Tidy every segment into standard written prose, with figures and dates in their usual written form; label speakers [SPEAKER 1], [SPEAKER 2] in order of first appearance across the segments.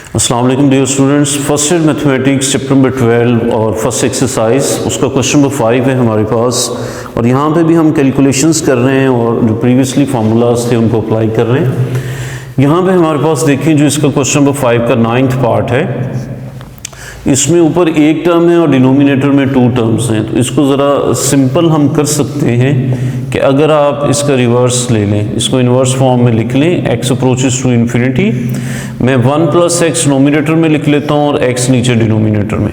[SPEAKER 1] अस्सलाम वालेकुम dear students, first year mathematics chapter number 12 और फर्स्ट एक्सरसाइज उसका क्वेश्चन नंबर 5 है हमारे पास। और यहाँ पे भी हम कैलकुलेशंस कर रहे हैं और जो प्रीवियसली फार्मूलाज थे उनको अप्लाई कर रहे हैं। यहाँ पे हमारे पास देखें जो इसका क्वेश्चन नंबर 5 का 9th पार्ट है, इसमें ऊपर एक टर्म है और डिनोमिनेटर में 2 टर्म्स हैं। तो इसको ज़रा सिंपल हम कर सकते हैं कि अगर आप इसका रिवर्स ले लें, इसको इन्वर्स फॉर्म में लिख लें, x अप्रोचेस टू इन्फिनिटी, मैं 1 + x नोमिनेटर में लिख लेता हूँ और x नीचे डिनोमिनेटर में।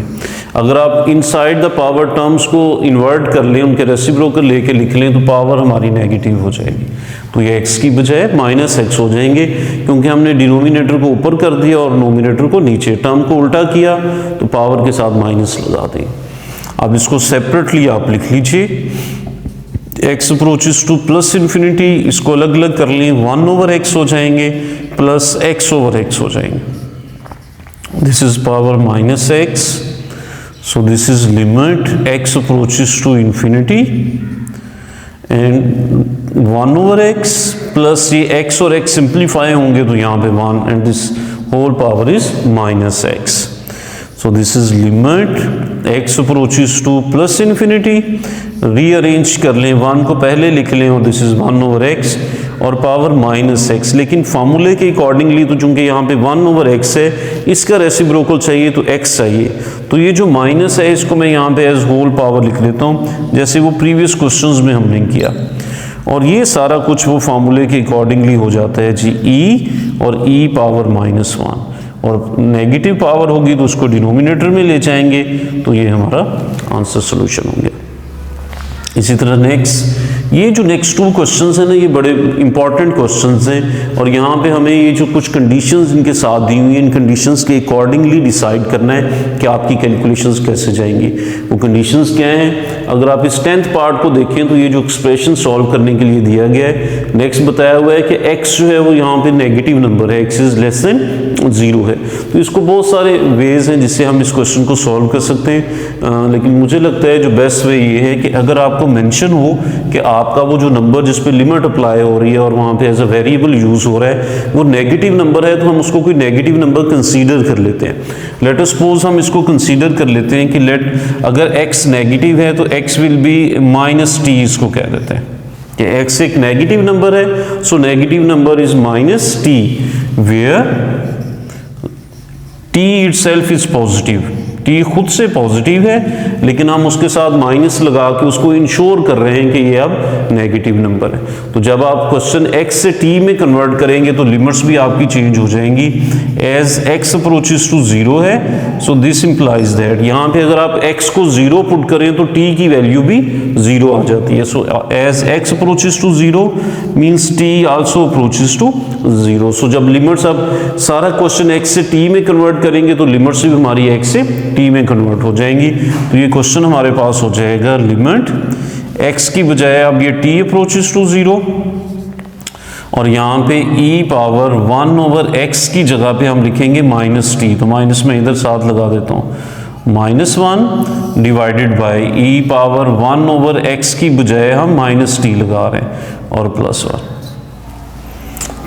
[SPEAKER 1] अगर आप इनसाइड द पावर टर्म्स को इन्वर्ट कर लें, उनके रेसिप्रोकल लेके लिख लें, तो पावर हमारी नेगेटिव हो जाएगी। तो ये x की बजाय -x हो जाएंगे, क्योंकि हमने डिनोमिनेटर को ऊपर कर दिया और नोमिनेटर को नीचे। टर्म को उल्टा किया तो पावर के साथ माइनस लगा दें। अब इसको सेपरेटली आप लिख लीजिए, x approaches two plus infinity, इसको अलग अलग कर लें, 1/x हो जाएंगे प्लस x/x हो जाएंगे। This is power -x, so this is limit x approaches to infinity and 1/x plus ये x और x सिंप्लीफाई होंगे तो यहाँ पे 1 and this whole power is -x. So this is limit x approaches to plus infinity, rearrange कर लें, 1 को पहले लिख लें और दिस इज 1/x और पावर -x। लेकिन फार्मूले के अकॉर्डिंगली तो चूंकि यहाँ पे 1/x है, इसका रेसिप्रोकल चाहिए तो x चाहिए। तो ये जो माइनस है इसको मैं यहाँ पे एज होल पावर लिख लेता हूँ, जैसे वो प्रीवियस क्वेश्चंस में हमने किया। और ये सारा कुछ वो फार्मूले के अकॉर्डिंगली हो जाता है जी, e और e पावर -1, और नेगेटिव पावर होगी तो उसको डिनोमिनेटर में ले जाएंगे, तो ये हमारा आंसर सोल्यूशन होंगे। इसी तरह नेक्स्ट, ये जो नेक्स्ट 2 क्वेश्चंस हैं ना, ये बड़े इंपॉर्टेंट क्वेश्चंस हैं और यहाँ पे हमें ये जो कुछ कंडीशंस इनके साथ दी हुई हैं, इन कंडीशंस के अकॉर्डिंगली डिसाइड करना है कि आपकी कैलकुलेशंस कैसे जाएंगी। वो कंडीशंस क्या हैं? अगर आप इस 10th पार्ट को देखें तो ये जो एक्सप्रेशन सॉल्व करने के लिए दिया गया है, नेक्स्ट बताया हुआ है कि x जो है वो यहाँ पे नेगेटिव नंबर है, x इज लेस देन 0 है। तो इसको बहुत सारे वेज हैं जिससे हम इस क्वेश्चन को सॉल्व कर सकते हैं, लेकिन मुझे लगता है जो बेस्ट वे ये है कि अगर आपको मेंशन हो कि आपका वो जो नंबर जिस पे लिमिट अप्लाई हो रही है और वहाँ पे एज अ वेरिएबल यूज हो रहा है वो नेगेटिव नंबर है, तो हम उसको कोई नेगेटिव नंबर कंसीडर कर लेते हैं। लेट अस सपोज हम इसको कंसीडर कर लेते हैं कि अगर x नेगेटिव है तो x विल बी -t, इसको कह देते हैं कि x एक नेगेटिव नंबर है, so negative number is -t where t itself is positive. t खुद से पॉजिटिव है, लेकिन हम उसके साथ माइनस लगा के उसको इंश्योर कर रहे हैं कि ये अब नेगेटिव नंबर है। तो जब आप क्वेश्चन x से t में कन्वर्ट करेंगे तो लिमिट्स भी आपकी चेंज हो जाएंगी। एज x अप्रोचेस टू 0 है, सो दिस इंप्लाइज दैट यहाँ पे अगर आप x को 0 पुट करें तो t की वैल्यू भी 0 आ जाती है। So as x approaches to 0 means t also approaches to 0। So जब लिमिट्स, अब सारा क्वेश्चन x से t में कन्वर्ट करेंगे तो लिमिट्स भी हमारी x से t में कन्वर्ट हो जाएंगी। तो ये क्वेश्चन हमारे पास हो जाएगा लिमिट x की बजाय अब ये t अप्रोचेस टू 0 और यहाँ पे e पावर 1/x की जगह पे हम लिखेंगे -t। तो माइनस में इधर साथ लगा देता हूँ, -1 divided by e power 1/x की बजाय हम -t लगा रहे हैं और +1।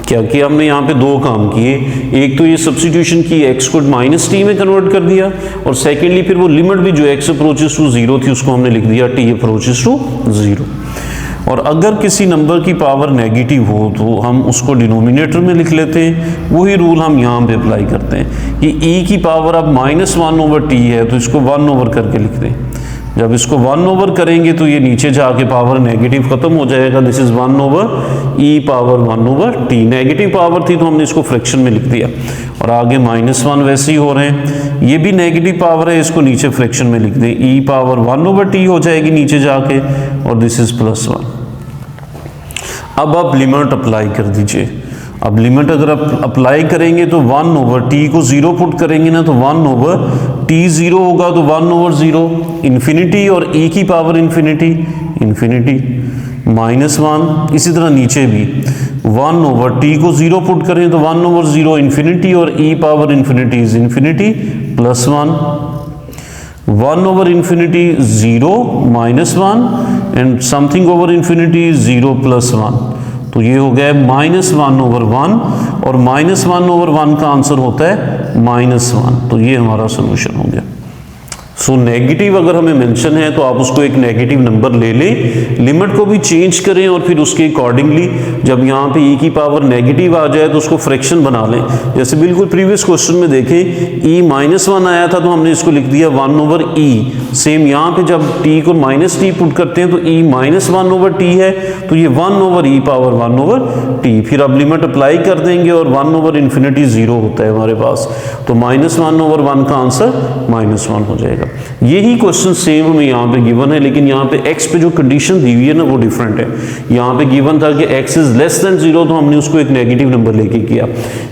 [SPEAKER 1] क्या किया हमने यहाँ पे 2 काम किए, एक तो ये सब्स्टिट्यूशन की x को -t में कन्वर्ट कर दिया, और सेकेंडली फिर वो लिमिट भी जो x अप्रोचेस टू 0 थी उसको हमने लिख दिया t अप्रोचेस टू 0। और अगर किसी नंबर की पावर नेगेटिव हो तो हम उसको डिनोमिनेटर में लिख लेते हैं। वही रूल हम यहाँ पे अप्लाई करते हैं कि e की पावर अब -1/t है तो इसको 1 करके लिख दें। जब इसको 1 करेंगे तो ये नीचे जाके पावर नेगेटिव खत्म हो जाएगा। This is 1/e power 1/t। Negative power थी तो हमने इसको फ्रैक्शन में लिख दिया, और आगे -1 वैसे ही हो रहे हैं, ये भी नेगेटिव पावर है, इसको नीचे फ्रैक्शन में लिख दें, e पावर 1/t हो जाएगी नीचे जाके, और दिस इज +1। अब आप लिमिट अप्लाई कर दीजिए। अब लिमिट अगर आप अप्लाई करेंगे तो 1/t को 0 पुट करेंगे ना तो 1/t 0 होगा, तो 1/0 इन्फिनिटी और e की पावर इन्फिनिटी -1। इसी तरह नीचे भी 1/t को 0 पुट करें तो 1/0 इन्फिनिटी और e power infinity is infinity +1। 1/∞ 0 -1 and something over infinity 0 +1। तो ये हो गया -1/1 और -1/1 का आंसर होता है -1, तो ये हमारा सोल्यूशन हो गया। सो नेगेटिव अगर हमें मेंशन है तो आप उसको एक नेगेटिव नंबर ले लें, लिमिट को भी चेंज करें और फिर उसके अकॉर्डिंगली जब यहाँ पे e की पावर नेगेटिव आ जाए तो उसको फ्रैक्शन बना लें। जैसे बिल्कुल प्रीवियस क्वेश्चन में देखें e-1 आया था तो हमने इसको लिख दिया 1/e। सेम यहाँ पे जब t को -t पुट करते हैं तो e-1/t है, तो ये 1/e पावर 1/t। फिर अब लिमिट अप्लाई कर देंगे और 1/∞ 0 होता है हमारे पास, तो -1/1 का आंसर -1 हो जाएगा। यही क्वेश्चन सेम हमें यहाँ पे गिवन है, लेकिन यहाँ पे x पे जो कंडीशन दी हुई है ना वो डिफरेंट है। यहाँ पे गिवन था कि x इज लेस देन 0, तो हमने उसको एक नेगेटिव नंबर लेके किया।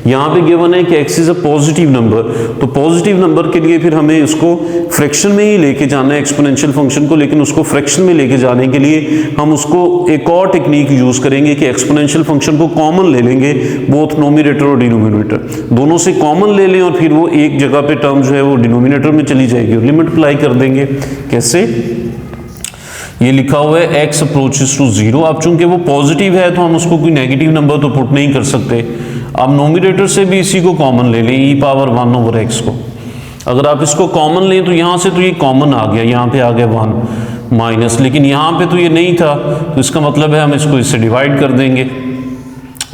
[SPEAKER 1] यहाँ पे गिवन है कि x is a positive number, तो पॉजिटिव नंबर के लिए फिर हमें उसको फ्रैक्शन में ही लेके जाना है एक्सपोनेंशियल फंक्शन को, लेकिन उसको फ्रैक्शन में लेके जाने के लिए हम उसको एक और टेक्निक यूज करेंगे कि एक्सपोनेंशियल फंक्शन को कॉमन ले लेंगे, बोथ नोमिनेटर और डिनोमिनेटर दोनों से कॉमन ले लें, और फिर वो एक जगह पे टर्म जो है वो डिनोमिनेटर में चली जाएगी और लिमिट अप्लाई कर देंगे। कैसे? ये लिखा हुआ है x अप्रोचेस टू 0। अब चूंकि वो पॉजिटिव है तो हम उसको कोई नेगेटिव नंबर तो पुट नहीं कर सकते। अब नोमिनेटर से भी इसी को कॉमन ले लें, e⁻1/x को। अगर आप इसको कॉमन लें तो यहाँ से तो ये कॉमन आ गया, यहाँ पे आ गया 1 माइनस, लेकिन यहाँ पे तो ये नहीं था, तो इसका मतलब है हम इसको इससे डिवाइड कर देंगे।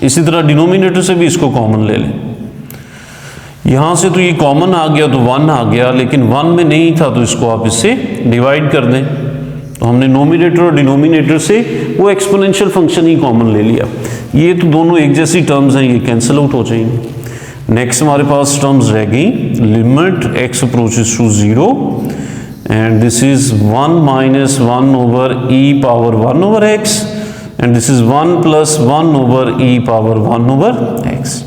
[SPEAKER 1] इसी तरह डिनोमिनेटर से भी इसको कॉमन ले लें, यहाँ से तो ये कॉमन आ गया तो 1 आ गया, लेकिन 1 में नहीं था तो इसको आप इससे डिवाइड कर दें। तो हमने नोमिनेटर और डिनोमिनेटर से वो एक्सपोनेंशियल फंक्शन ही कॉमन ले लिया। ये तो दोनों एक जैसी टर्म्स हैं, ये कैंसिल आउट हो जाएंगे। नेक्स्ट हमारे पास टर्म्स रह गई, limit x approaches to 0 and this is 1 - 1/e⁻1/x and this is 1 + 1/e⁻1/x।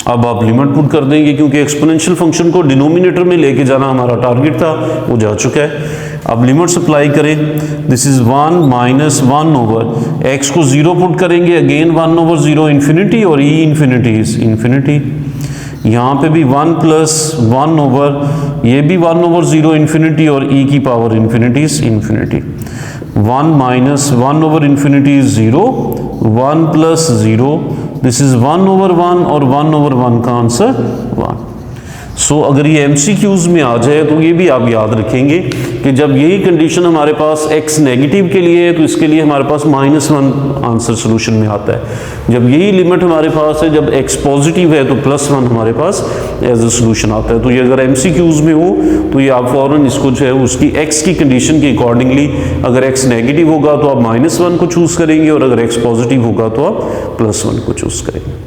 [SPEAKER 1] अब आप लिमिट पुट कर देंगे, क्योंकि एक्सपोनेंशियल फंक्शन को डिनोमिनेटर में लेके जाना हमारा टारगेट था, वो जा चुका है। अब लिमिट्स अप्लाई करें, दिस इज 1 - 1/x को 0 पुट करेंगे, अगेन 1/0 इन्फिनिटी और e इन्फिनिटी इज इन्फिनिटी। यहाँ पे भी 1 + 1/, ये भी 1/0 इन्फिनिटी और e की power infinity is infinity. 1 - 1/∞ is 0, 1 + 0 this is 1/1 और 1/1 का आंसर 1। सो अगर ये MCQs में आ जाए तो ये भी आप याद रखेंगे कि जब यही कंडीशन हमारे पास x नेगेटिव के लिए है तो इसके लिए हमारे पास -1 आंसर सोल्यूशन में आता है। जब यही लिमिट हमारे पास है, जब x पॉजिटिव है तो +1 हमारे पास एज अ सोल्यूशन आता है। तो ये अगर MCQs में हो तो ये आप फौरन इसको जो है उसकी x की कंडीशन के अकॉर्डिंगली, अगर x नेगेटिव होगा तो आप -1 को चूज़ करेंगे और अगर x पॉजिटिव होगा तो आप +1 को चूज़ करेंगे।